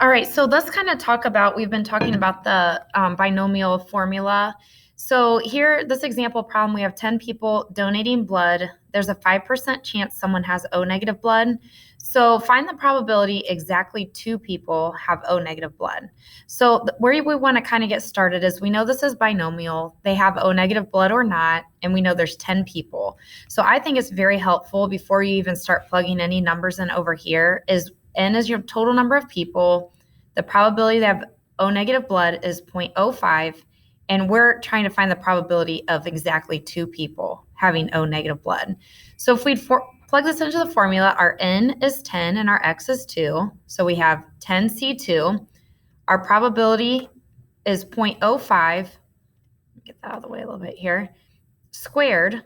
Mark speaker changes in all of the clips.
Speaker 1: All right, so let's kind of talk about, we've been talking about the binomial formula. So here, this example problem, we have 10 people donating blood. There's a 5% chance someone has O negative blood. So find the probability exactly 2 people have O negative blood. So where we want to kind of get started is we know this is binomial. They have O negative blood or not, and we know there's 10 people. So I think it's very helpful before you even start plugging any numbers in over here is N is your total number of people. The probability they have O negative blood is 0.05, and we're trying to find the probability of exactly 2 people having O negative blood. So if we plug this into the formula, our N is 10 and our X is 2. So we have 10C2. Our probability is 0.05. Get that out of the way a little bit here. Squared.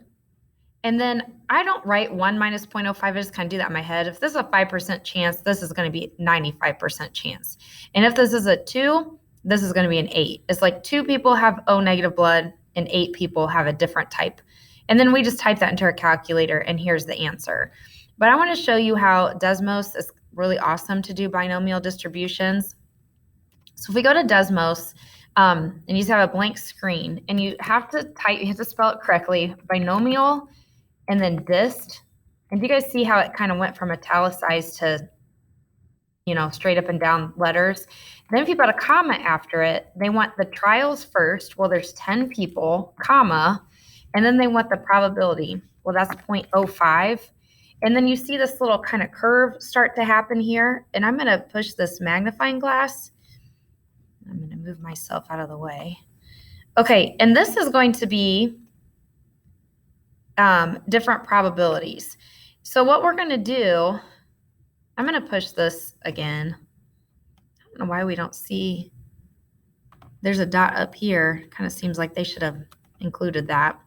Speaker 1: And then I don't write 1 minus 0.05. I just kind of do that in my head. If this is a 5% chance, this is going to be 95% chance. And if this is a 2, this is going to be an 8. It's like 2 people have O negative blood and 8 people have a different type. And then we just type that into our calculator, and here's the answer. But I want to show you how Desmos is really awesome to do binomial distributions. So if we go to Desmos, and you just have a blank screen, and you have to spell it correctly, binomial, and then dist. And do you guys see how it kind of went from italicized to, straight up and down letters? And then if you put a comma after it, they want the trials first. Well, there's 10 people, comma, and then they want the probability. Well, that's 0.05. And then you see this little kind of curve start to happen here. And I'm going to push this magnifying glass. I'm going to move myself out of the way. Okay, and this is going to be different probabilities. So what we're going to do, I'm going to push this again. I don't know why we don't see, there's a dot up here. Kind of seems like they should have included that.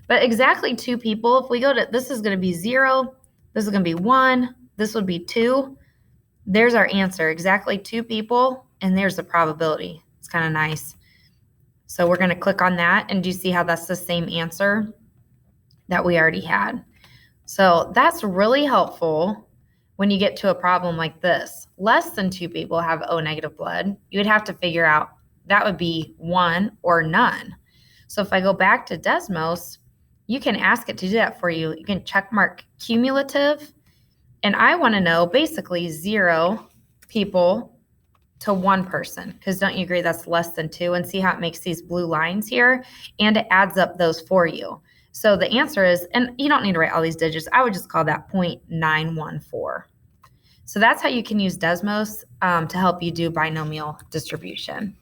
Speaker 1: But exactly 2 people, if we go to, this is going to be 0, this is going to be 1, this would be 2. There's our answer, exactly 2 people, and there's the probability. It's kind of nice. So we're going to click on that, and do you see how that's the same answer that we already had? So that's really helpful when you get to a problem like this. Less than 2 people have O negative blood. You would have to figure out, that would be 1 or none. So if I go back to Desmos, you can ask it to do that for you. You can check mark cumulative. And I want to know basically 0 people to 1 person, because don't you agree that's less than 2? And see how it makes these blue lines here, and it adds up those for you. So the answer is, and you don't need to write all these digits, I would just call that 0.914. So that's how you can use Desmos to help you do binomial distribution.